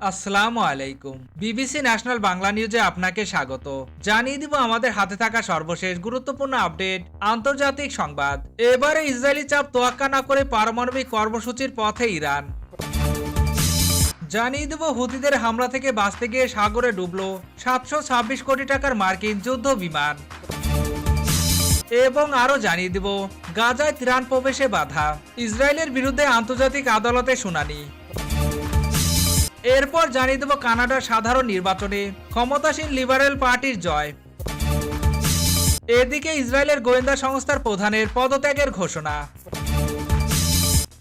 আসসালামু আলাইকুম। BBC national Bangla নিউজে আপনাকে স্বাগত। জানিয়ে দিব আমাদের হাতে থাকা সর্বশেষ গুরুত্বপূর্ণ আপডেট, আন্তর্জাতিক সংবাদ। এবারে ইসরায়েলি চাপ তোয়াক্কা না করে পারমাণবিক কর্মসূচির পথে ইরান। জানিয়ে দেব হুতিদের হামলা থেকে বাঁচতে গিয়ে সাগরে ডুবল 726 কোটি টাকার মার্কিন যুদ্ধ বিমান। এবং আরো জানিয়ে দেব গাজায় ত্রাণ প্রবেশে বাধা, ইসরায়েলের বিরুদ্ধে আন্তর্জাতিক আদালতে শুনানি। এরপর জানিয়ে দেব কানাডার সাধারণ নির্বাচনে ক্ষমতাসীন লিবারেল পার্টির জয়। এদিকে ইসরায়েলের গোয়েন্দা সংস্থার প্রধানের পদত্যাগের ঘোষণা।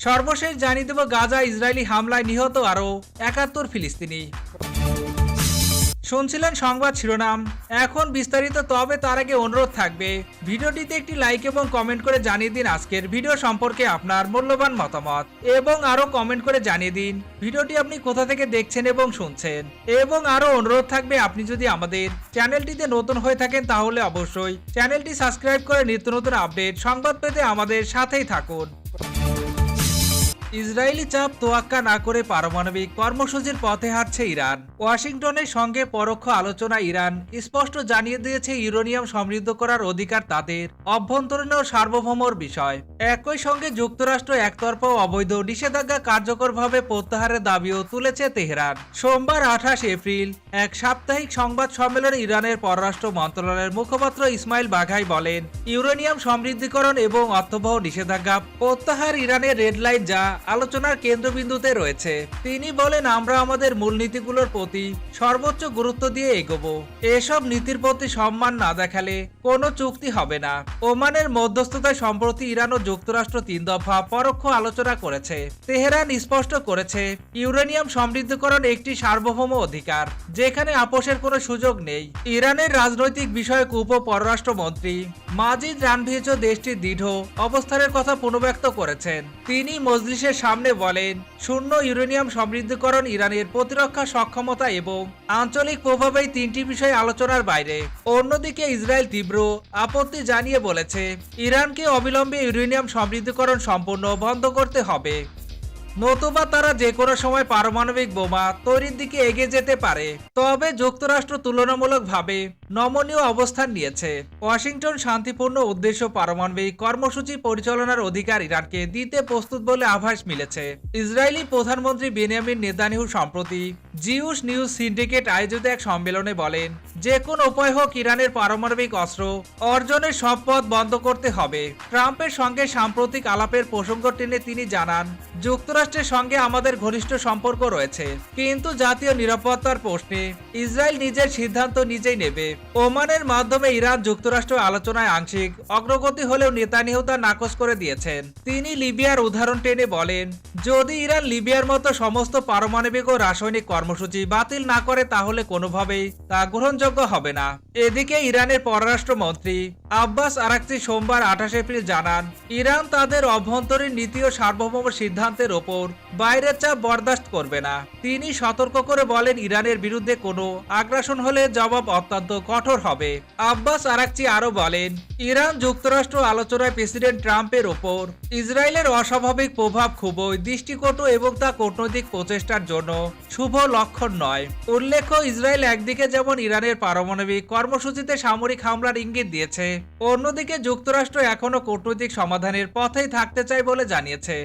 সর্বশেষ জানিয়ে দেব গাজা ইসরায়েলি হামলায় নিহত আরও 71 ফিলিস্তিনি। শুনছিলেন সংবাদ শিরোনাম, এখন বিস্তারিত। তবে তার আগে অনুরোধ থাকবে ভিডিওটিতে একটি লাইক এবং কমেন্ট করে জানিয়ে দিন আজকের ভিডিও সম্পর্কে আপনার মূল্যবান মতামত, এবং আরো কমেন্ট করে জানিয়ে দিন ভিডিওটি আপনি কোথা থেকে দেখছেন এবং শুনছেন। এবং আরো অনুরোধ থাকবে, আপনি যদি আমাদের চ্যানেলটিতে নতুন হয়ে থাকেন তাহলে অবশ্যই চ্যানেলটি সাবস্ক্রাইব করে নিত্য নতুন আপডেট সংবাদ পেতে আমাদের সাথেই থাকুন। ইসরায়েলি চাপ তোয়াক্কা না করে পারমাণবিক কর্মসূচির পথে হাঁটছে ইরান। ওয়াশিংটনের সঙ্গে পরোক্ষ আলোচনা ইরান স্পষ্ট জানিয়ে দিয়েছে ইউরেনিয়াম সমৃদ্ধ করার অধিকার তাদের অভ্যন্তরীণ ও সার্বভৌমর বিষয়। একই সঙ্গে যুক্তরাষ্ট্র একতরফা ও অবৈধ নিষেধাজ্ঞা কার্যকরভাবে প্রত্যাহারের দাবিও তুলেছে তেহরান। সোমবার 28 এপ্রিল এক সাপ্তাহিক সংবাদ সম্মেলনে ইরানের পররাষ্ট্র মন্ত্রণালয়ের মুখপাত্র ইসমাইল বাঘাই বলেন, ইউরেনিয়াম সমৃদ্ধিকরণ এবং অর্থবহ নিষেধাজ্ঞা প্রত্যাহার ইরানের রেড লাইন, যা আলোচনার কেন্দ্রবিন্দুতে রয়েছে। তিনি বলেন, আমরা আমাদের মূলনীতিগুলোর প্রতি সর্বোচ্চ গুরুত্ব দিয়ে এগোবো। এসব নীতির প্রতি সম্মান না দেখালে কোনো চুক্তি হবে না। ওমানের মধ্যস্থতায় সম্প্রতি ইরান ও যুক্তরাষ্ট্র 3 দফা পরোক্ষ আলোচনা করেছে। তেহরান স্পষ্ট করেছে, ইউরেনিয়াম সমৃদ্ধকরণ একটি সার্বভৌম অধিকার, যেখানে আপোষের কোনো সুযোগ নেই। ইরানের রাজনৈতিক বিষয়ক উপ পররাষ্ট্রমন্ত্রী মাজিদ রানভিজো দেশটির দৃঢ় অবস্থানের কথা পুনর্ব্যক্ত করেছেন। তিনি মজলিসের সামনে বলেন, শূন্য ইউরেনিয়াম সমৃদ্ধকরণ ইরানের প্রতিরক্ষা সক্ষমতা এবং আঞ্চলিক প্রভাবেই 3টি বিষয় আলোচনার বাইরে। অন্যদিকে ইসরায়েল তীব্র আপত্তি জানিয়ে বলেছে, ইরানকে অবিলম্বে ইউরেনিয়াম সমৃদ্ধকরণ সম্পূর্ণ বন্ধ করতে হবে, নতুবা তারা যে কোনো সময় পারমাণবিক বোমা তৈরির দিকে এগিয়ে যেতে পারে। তবে যুক্তরাষ্ট্র তুলনামূলকভাবে নমনীয় অবস্থান নিয়েছে। ওয়াশিংটন শান্তিপূর্ণ উদ্দেশ্য পারমাণবিক কর্মসূচি পরিচালনার অধিকার ইরানকে দিতে প্রস্তুত বলে আভাস মিলেছে। ইসরায়েলি প্রধানমন্ত্রী বেনিয়ামিন নেতানিয়াহু সম্প্রতি জিউস নিউজ সিন্ডিকেট আয়োজিত এক সম্মেলনে বলেন, যে কোনো উপায় হোক ইরানের পারমাণবিক অস্ত্র অর্জনের সব পথ বন্ধ করতে হবে। ট্রাম্পের সঙ্গে সাম্প্রতিক আলাপের প্রসঙ্গ টেনে তিনি জানান, যুক্তরাষ্ট্রের সঙ্গে আমাদের ঘনিষ্ঠ সম্পর্ক রয়েছে, কিন্তু জাতীয় নিরাপত্তার প্রশ্নে ইসরায়েল নিজের সিদ্ধান্ত নিজেই নেবে। ওমানের মাধ্যমে ইরান যুক্তরাষ্ট্র আলোচনায় আংশিক অগ্রগতি হলেও নেতানিয়াহু তা নাকচ করে দিয়েছেন। তিনি লিবিয়ার উদাহরণ টেনে বলেন, যদি ইরান লিবিয়ার মতো সমস্ত পারমাণবিক ও রাসায়নিক কর্মসূচি বাতিল না করে তাহলে কোনোভাবেই তা গ্রহণযোগ্য হবে না। এদিকে ইরানের পররাষ্ট্রমন্ত্রী আব্বাস আরাকচি সোমবার 28 এপ্রিল জানান, ইরান তাদের অভ্যন্তরীণ নীতি ও সার্বভৌম সিদ্ধান্তের ওপর বাইরের চাপ বরদাস্ত করবে না। তিনি সতর্ক করে বলেন, ইরানের বিরুদ্ধে কোনো আগ্রাসন হলে জবাব অত্যন্ত কঠোর হবে। আব্বাস আরাকচি আরো বলেন, ইরান যুক্তরাষ্ট্র আলোচনায় প্রেসিডেন্ট ট্রাম্পের ওপর ইসরায়েলের অস্বাভাবিক প্রভাব খুবই দৃষ্টিকটু এবং তা কূটনৈতিক প্রচেষ্টার জন্য শুভ লক্ষণ নয়। উল্লেখ্য, ইসরায়েল একদিকে যেমন ইরানের পারমাণবিক কর্মসূচিতে সামরিক হামলার ইঙ্গিত দিয়েছে, অন্যদিকে যুক্তরাষ্ট্র এখনও কূটনৈতিক সমাধানের পথেই থাকতে চায় বলে জানিয়েছে।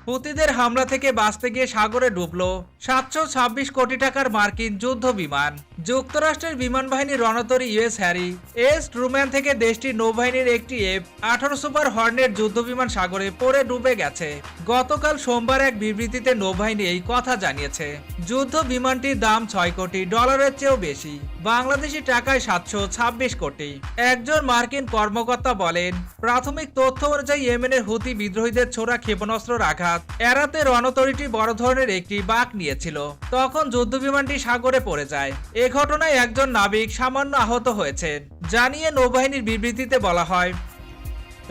হুতিদের হামলা থেকে বাঁচতে গিয়ে সাগরে ডুবল 726 কোটি টাকার মার্কিন যুদ্ধ বিমান। যুক্তরাষ্ট্রের বিমান বাহিনীর রণতরী ইউএস হ্যারি এস ট্রুম্যান থেকে দেশটির নৌবাহিনীর একটি F-18 সুপার হর্নেট যুদ্ধবিমান সাগরে পড়ে ডুবে গেছে। গতকাল সোমবার এক বিবৃতিতে নৌবাহিনী এই কথা জানিয়েছে। যুদ্ধ বিমানটির দাম $6 কোটি চেয়েও বেশি, বাংলাদেশি টাকায় 726 কোটি। একজন মার্কিন কর্মকর্তা বলেন, প্রাথমিক তথ্য অনুযায়ী ইয়েমেনের হুতি বিদ্রোহীদের ছোড়া ক্ষেপণাস্ত্রের আঘাত এড়াতে রণতরীটি বড় ধরনের একটি বাঁক নিয়েছিল। তখন যুদ্ধবিমানটি সাগরে পড়ে যায়। এ ঘটনায় একজন নাবিক সামান্য আহত হয়েছেন, জানিয়ে নৌবাহিনীর বিবৃতিতে বলা হয়,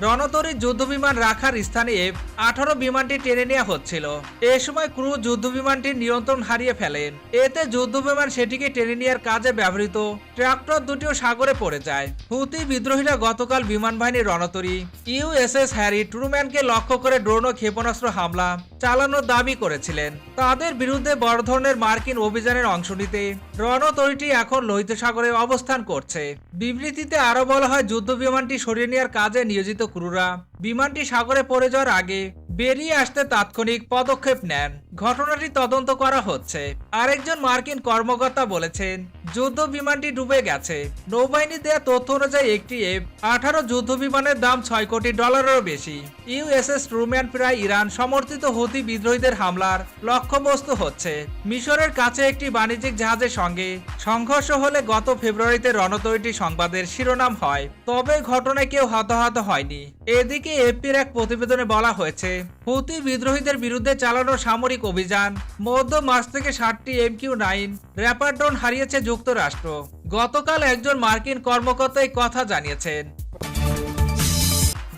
রণতরী যুদ্ধবিমান রাখার স্থানে F-18 বিমানটি টেনে নেওয়া হচ্ছিল। এ সময় ক্রু যুদ্ধবিমানটির নিয়ন্ত্রণ হারিয়ে ফেলেন। এতে যুদ্ধবিমান সেটিকে টেনে নেওয়ার কাজে ব্যবহৃত ট্রাক্টর দুটিও সাগরে পড়ে যায়। হুতি বিদ্রোহীরা গতকাল বিমান বাহিনীর রণতরী USS হ্যারি ট্রুম্যানকে লক্ষ্য করে ড্রোন ও ক্ষেপণাস্ত্র হামলা চালানোর দাবি করেছিলেন। তাদের বিরুদ্ধে বড় ধরনের মার্কিন অভিযানের অংশ নিতে রণতরীটি এখন লোহিত সাগরে অবস্থান করছে। বিবৃতিতে আরো বলা হয়, যুদ্ধ বিমানটি সরিয়ে নেওয়ার কাজে নিয়োজিত ক্রুরা বিমানটি সাগরে পড়ে যাওয়ার আগে বেরিয়ে আসতে তাৎক্ষণিক পদক্ষেপ নেন। ঘটনাটি তদন্ত করা হচ্ছে। আরেকজন মার্কিন কর্মকর্তা বলেছেন, যুদ্ধ বিমানটি ডুবে গেছে। নৌবাহিনী দেয়া তথ্য অনুযায়ী একটি F-18 যুদ্ধ বিমানের দাম $6 কোটি বেশি। USS ট্রুম্যান প্রায় ইরান সমর্থিত হুতি বিদ্রোহীদের হামলার লক্ষ্যবস্তু হচ্ছে। মিশরের কাছে একটি বাণিজ্যিক জাহাজের সঙ্গে সংঘর্ষ হলে গত ফেব্রুয়ারিতে রণতরীটি সংবাদের শিরোনাম হয়। তবে ঘটনায় কেউ হতাহত হয়নি। এদিকে এফপির এক প্রতিবেদনে বলা হয়েছে, হুতি বিদ্রোহীদের বিরুদ্ধে চালানো সামরিক অভিযান মধ্য মার্চ থেকে 60টি MQ-9 র্যাপার ড্রোন হারিয়েছে যুক্তরাষ্ট্র। গতকাল একজন মার্কিন কর্মকর্তা এই কথা জানিয়েছেন।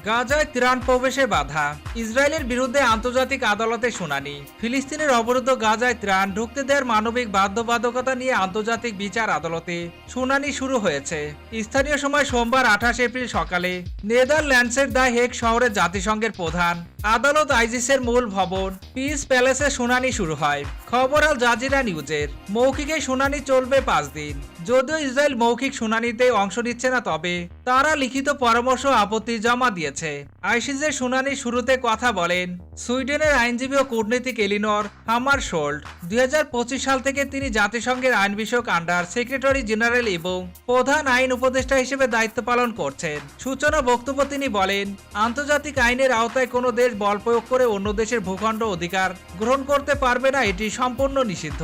গাজায় ত্রাণ প্রবেশে বাধা, ইসরায়েলের বিরুদ্ধে আন্তর্জাতিক আদালতে শুনানি। ফিলিস্তিনের অবরুদ্ধ গাজায় ত্রাণ ঢুকতে দেওয়ার মানবিক বাধ্যবাধকতা নিয়ে আন্তর্জাতিক বিচার আদালতে শুনানি শুরু হয়েছে। স্থানীয় সময় সোমবার 28 এপ্রিল সকালে নেদারল্যান্ডসের দ্য হেগ শহরে জাতিসংঘের প্রধান আদালত আইজিসের মূল ভবন পিস প্যালেসে শুনানি শুরু হয়। খবর আল জাজিরা নিউজের। মৌখিক এই শুনানি চলবে 5 দিন। যদিও ইসরায়েল মৌখিক শুনানিতে অংশ নিচ্ছে না, তবে তারা লিখিত পরামর্শ আপত্তি জমা দিয়েছে। আইসিজের শুনানির শুরুতে কথা বলেন সুইডেনের আইনজীবী ও কূটনীতিক এলিনর হামারশোল্ড। 2025 সাল থেকে তিনি জাতিসংঘের আইন বিষয়ক আন্ডার সেক্রেটারি জেনারেল এবং প্রধান আইন উপদেষ্টা হিসেবে দায়িত্ব পালন করছেন। সূচনা বক্তব্য তিনি বলেন, আন্তর্জাতিক আইনের আওতায় কোনো দেশ বল প্রয়োগ করে অন্য দেশের ভূখণ্ড অধিকার গ্রহণ করতে পারবে না, এটি সম্পূর্ণ নিষিদ্ধ।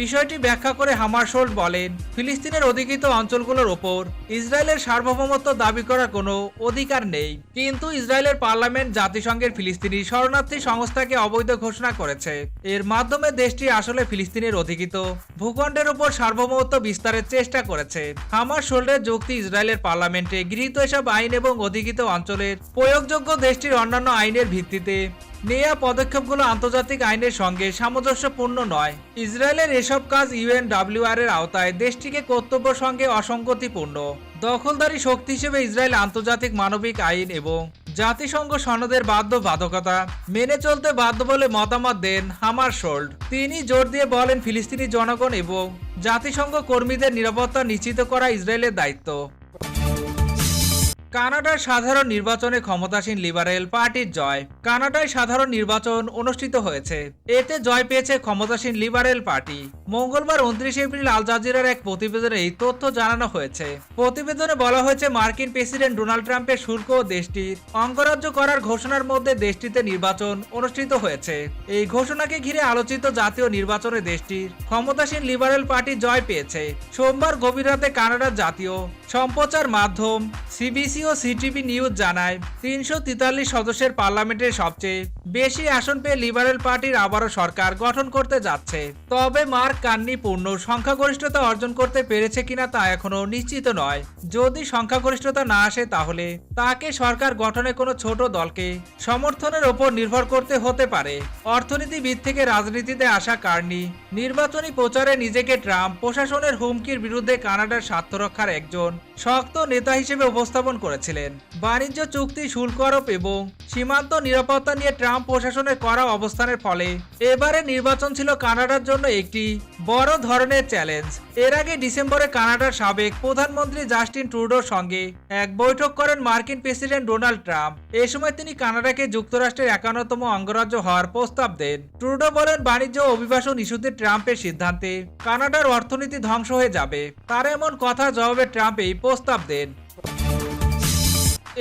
বিষয়টি ব্যাখ্যা করে হামারশোল্ড বলেন, ফিলিস্তিনের অধিকৃত অঞ্চলগুলোর ওপর ইসরায়েলের সার্বভৌমত্ব দাবি করার কোনো অধিকার নেই। কিন্তু ইসরায়েলের পার্লামেন্ট জাতিসংঘের ফিলিস্তিনি শরণার্থী সংস্থাকে অবৈধ ঘোষণা করেছে। এর মাধ্যমে দেশটি আসলে ফিলিস্তিনের অধিকৃত ভূখণ্ডের উপর সার্বভৌমত্ব বিস্তারের চেষ্টা করেছে। হামারশোল্ডের যুক্তি, ইসরায়েলের পার্লামেন্টে গৃহীত এসব আইন এবং অধিকৃত অঞ্চলের প্রয়োগযোগ্য দেশটির অন্যান্য আইনের ভিত্তিতে নেয়া পদক্ষেপগুলো আন্তর্জাতিক আইনের সঙ্গে সামঞ্জস্যপূর্ণ নয়। ইসরায়েলের এসব কাজ UNWR এর আওতায় দেশটিকে কর্তব্যের সঙ্গে অসঙ্গতিপূর্ণ। দখলদারি শক্তি হিসেবে ইসরায়েল আন্তর্জাতিক মানবিক আইন এবং জাতিসংঘ সনদের বাধ্যবাধকতা মেনে চলতে বাধ্য বলে মতামত দেন হামারশোল্ড। তিনি জোর দিয়ে বলেন, ফিলিস্তিনি জনগণ এবং জাতিসংঘ কর্মীদের নিরাপত্তা নিশ্চিত করা ইসরায়েলের দায়িত্ব। কানাডার সাধারণ নির্বাচনে ক্ষমতাসীন লিবারেল পার্টির জয়। কানাডায় সাধারণ নির্বাচন অনুষ্ঠিত হয়েছে। এতে জয় পেয়েছে ক্ষমতাসীন লিবারেল পার্টি। মঙ্গলবার 29 এপ্রিল আল জাজিরার এক প্রতিবেদনে এই তথ্য জানানো হয়েছে। প্রতিবেদনে বলা হয়েছে, মার্কিন প্রেসিডেন্ট ডোনাল্ড ট্রাম্পের শুল্ক ও দেশটির অঙ্গরাজ্য করার ঘোষণার মধ্যে দেশটিতে নির্বাচন অনুষ্ঠিত হয়েছে। এই ঘোষণাকে ঘিরে আলোচিত জাতীয় নির্বাচনে দেশটির ক্ষমতাসীন লিবারেল পার্টি জয় পেয়েছে। সোমবার গভীর রাতে কানাডার জাতীয় সম্প্রচার মাধ্যম CBC ও CTV নিউজ জানায়, 343 সদস্যের পার্লামেন্টের সবচেয়ে বেশি আসন পেয়ে লিবারেল পার্টির আবারও সরকার গঠন করতে যাচ্ছে। তবে মার্ক কার্নি পূর্ণ সংখ্যাগরিষ্ঠতা অর্জন করতে পেরেছে কিনা তা এখনো নিশ্চিত নয়। যদি সংখ্যাগরিষ্ঠতা না আসে, তাহলে তাকে সরকার গঠনে কোনো ছোট দলকে সমর্থনের ওপর নির্ভর করতে হতে পারে। অর্থনীতিবিদ থেকে রাজনীতিতে আসা কার্নি নির্বাচনী প্রচারে নিজেকে ট্রাম্প প্রশাসনের হুমকির বিরুদ্ধে কানাডার স্বার্থ রক্ষার একজন শক্ত নেতা হিসেবে উপস্থাপন করেছিলেন। বাণিজ্য চুক্তি, শুল্ক আরোপ এবং সীমান্ত নিরাপত্তা নিয়ে ট্রাম্প প্রশাসনের কড়া অবস্থানের ফলে এবারে নির্বাচন ছিল কানাডার জন্য একটি বড় ধরনের চ্যালেঞ্জ। এর আগে ডিসেম্বরে কানাডার সাবেক প্রধানমন্ত্রী জাস্টিন ট্রুডোর সঙ্গে এক বৈঠক করেন মার্কিন প্রেসিডেন্ট ডোনাল্ড ট্রাম্প। এ সময় তিনি কানাডাকে যুক্তরাষ্ট্রের 51তম অঙ্গরাজ্য হওয়ার প্রস্তাব দেন। ট্রুডো বলেন, বাণিজ্য ও অভিবাসন ইস্যুতে ট্রাম্পের সিদ্ধান্তে কানাডার অর্থনীতি ধ্বংস হয়ে যাবে। তার এমন কথা জবাবে ট্রাম্প এই প্রস্তাব দেন।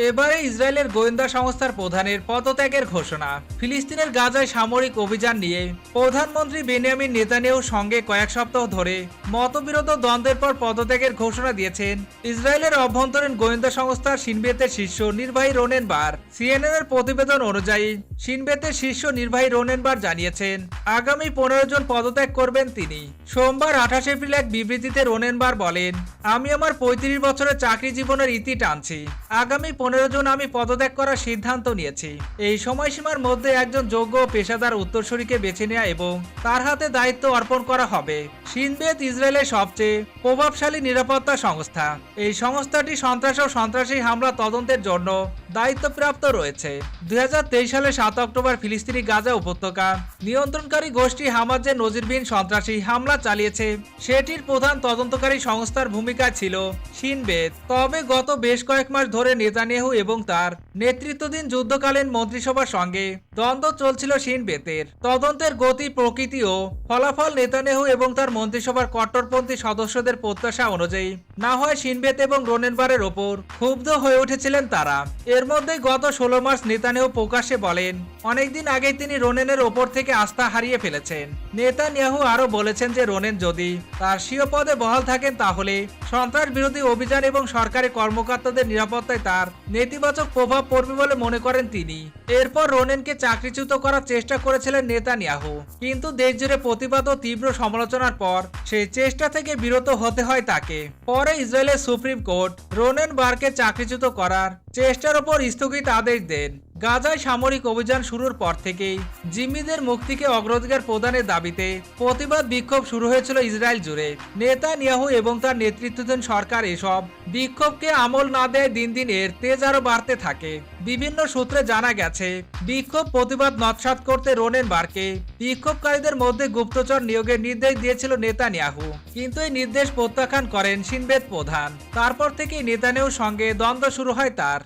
এবারে ইসরায়েলের গোয়েন্দা সংস্থার প্রধানের পদত্যাগের ঘোষণা। ফিলিস্তিনের গাজায় সামরিক অভিযান নিয়ে প্রধানমন্ত্রী বেনিয়ামিন নেতানিয়াহুর সঙ্গে কয়েক সপ্তাহ ধরে মতবিরোধ দ্বন্দ্বের পর পদত্যাগের ঘোষণা দিয়েছেন ইসরায়েলের অভ্যন্তরীণ গোয়েন্দা সংস্থা শিনবেতের শীর্ষ নির্বাহী রোনেন বার। CNN এর প্রতিবেদন অনুযায়ী শিনবেতের শীর্ষ নির্বাহী রোনেন বার জানিয়েছেন, আগামী 15 জন পদত্যাগ করবেন তিনি। সোমবার 28 এপ্রিল এক বিবৃতিতে রোনেন বার বলেন, আমি আমার 35 বছরের চাকরি জীবনের ইতি টানছি। আগামী 15 জুন আমি পদত্যাগ করার সিদ্ধান্ত নিয়েছি। এই সময়সীমার মধ্যে একজন যোগ্য ও পেশাদার উত্তরসূরিকে বেছে নেওয়া এবং তার হাতে দায়িত্ব অর্পণ করা হবে। শিন বেত ইসরায়েলের সবচেয়ে প্রভাবশালী নিরাপত্তা সংস্থা। এই সংস্থাটি সন্ত্রাস ও সন্ত্রাসী হামলা তদন্তের জন্য দায়িত্বপ্রাপ্ত রয়েছে। 2023 সালের 7 অক্টোবর ফিলিস্তিনি গাজা উপত্যকা নিয়ন্ত্রণকারী গোষ্ঠী হামাস যে নজিরবিহীন সন্ত্রাসী হামলা চালিয়েছে সেটির প্রধান তদন্তকারী সংস্থার ভূমিকা ছিল শিন বেত। তবে গত বেশ কয়েক মাস ধরে নেতানিয়াহু এবং তার নেতৃত্বাধীন যুদ্ধকালীন মন্ত্রিসভার সঙ্গে দ্বন্দ্ব চলছিল শিন বেতের। তদন্তের গতি, প্রকৃতি ও ফলাফল নেতানিয়াহু এবং তার মন্ত্রিসভার কট্টরপন্থী সদস্যদের প্রত্যাশা অনুযায়ী না হয় শিন বেত এবং রোনেনবারের ওপর ক্ষুব্ধ হয়ে উঠেছিলেন তারা। এর মধ্যে গত 16 মার্চ নেতানিয়াহু প্রকাশ্যে বলেন অনেকদিন আগেই তিনি রোনেনের ওপর থেকে আস্থা হারিয়ে ফেলেছেন। নেতানিয়াহু আরও বলেছেন যে রোনেন যদি তার স্বীয় পদে বহাল থাকেন তাহলে সন্ত্রাস বিরোধী অভিযান এবং সরকারি কর্মকর্তাদের নিরাপত্তায় তার নেতিবাচক প্রভাব পড়বে বলে মনে করেন তিনি। এরপর রোনেনকে চাকরিচ্যুত করার চেষ্টা করেছিলেন নেতানিয়াহু, কিন্তু দেশজুড়ে প্রতিবাদ ও তীব্র সমালোচনার পর সেই চেষ্টা থেকে বিরত হতে হয় তাকে। পরে ইসরায়েলের সুপ্রিম কোর্ট রোনেন বারকে চাকরিচ্যুত করার চেষ্টার ওপর স্থগিত আদেশ দেন। গাজায় সামরিক অভিযান শুরুর পর থেকেই জিম্মিদের মুক্তিকে অগ্রাধিকার প্রদানের দাবিতে প্রতিবাদ বিক্ষোভ শুরু হয়েছিল ইসরায়েল জুড়ে। নেতানিয়াহু এবং তার নেতৃত্বাধীন সরকার এসব বিক্ষোভকে আমল না দেয় দিন দিন এর তেজ আরো বাড়তে থাকে। বিভিন্ন সূত্রে জানা গেছে বিক্ষোভ প্রতিবাদ নস্যাৎ করতে রোনেন বারকে বিক্ষোভকারীদের মধ্যে গুপ্তচর নিয়োগের নির্দেশ দিয়েছিল নেতানিয়াহু, কিন্তু এই নির্দেশ প্রত্যাখ্যান করেন শিন বেত প্রধান। তারপর থেকেই নেতানিয়াহুর সঙ্গে দ্বন্দ্ব শুরু হয় তার।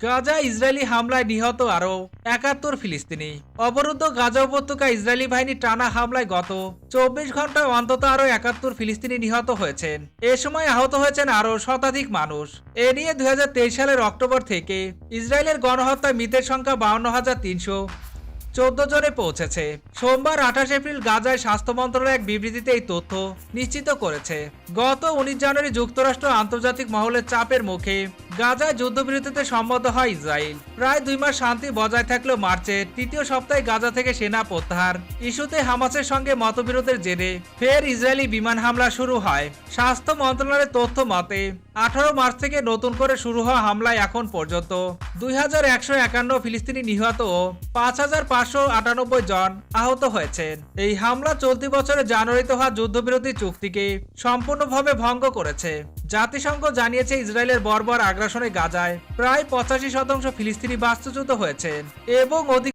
গাজা ইসরায়েলি হামলায় নিহত আরও 71 ফিলিস্তিনি। অবরুদ্ধ গাজা উপত্যকা ইসরায়েলি বাহিনীর টানা হামলায় গত 24 ঘন্টায় অন্তত আরও 71 ফিলিস্তিনি নিহত হয়েছেন। এ সময় আহত হয়েছেন আরও শতাধিক মানুষ। এ নিয়ে 2023 সালের অক্টোবর থেকে ইসরায়েলের গণহত্যায় মৃতের সংখ্যা 52,314 জনে পৌঁছেছে। সোমবার 28 এপ্রিল গাজায় স্বাস্থ্য মন্ত্রণালয় এক বিবৃতিতে এই তথ্য নিশ্চিত করেছে। গত 19 জানুয়ারি যুক্তরাষ্ট্র আন্তর্জাতিক মহলের চাপের মুখে গাজায় যুদ্ধবিরতিতে সম্মত হয় ইসরায়েল। প্রায় 2 মাস শান্তি বজায় থাকলেও মার্চের তৃতীয় সপ্তাহে গাজা থেকে সেনা প্রত্যাহার ইস্যুতে হামাসের সঙ্গে মতবিরোধের জেরে ফের ইসরায়েলি বিমান হামলা শুরু হয়। স্বাস্থ্য মন্ত্রণালয়ের তথ্য মতে 18 মার্চ থেকে নতুন করে শুরু হওয়া হামলায় এখন পর্যন্ত 2151 ফিলিস্তিনি নিহত ও 5598 জন আহত হয়েছেন। এই হামলা চলতি বছরের জানুয়ারিতে হওয়া যুদ্ধবিরতি চুক্তিকে সম্পূর্ণভাবে ভঙ্গ করেছে। জাতিসংঘ জানিয়েছে ইসরায়েলের বর্বর আগ্রাসনে গাজায় প্রায় 85% ফিলিস্তিনি বাস্তুচ্যুত হয়েছেন এবং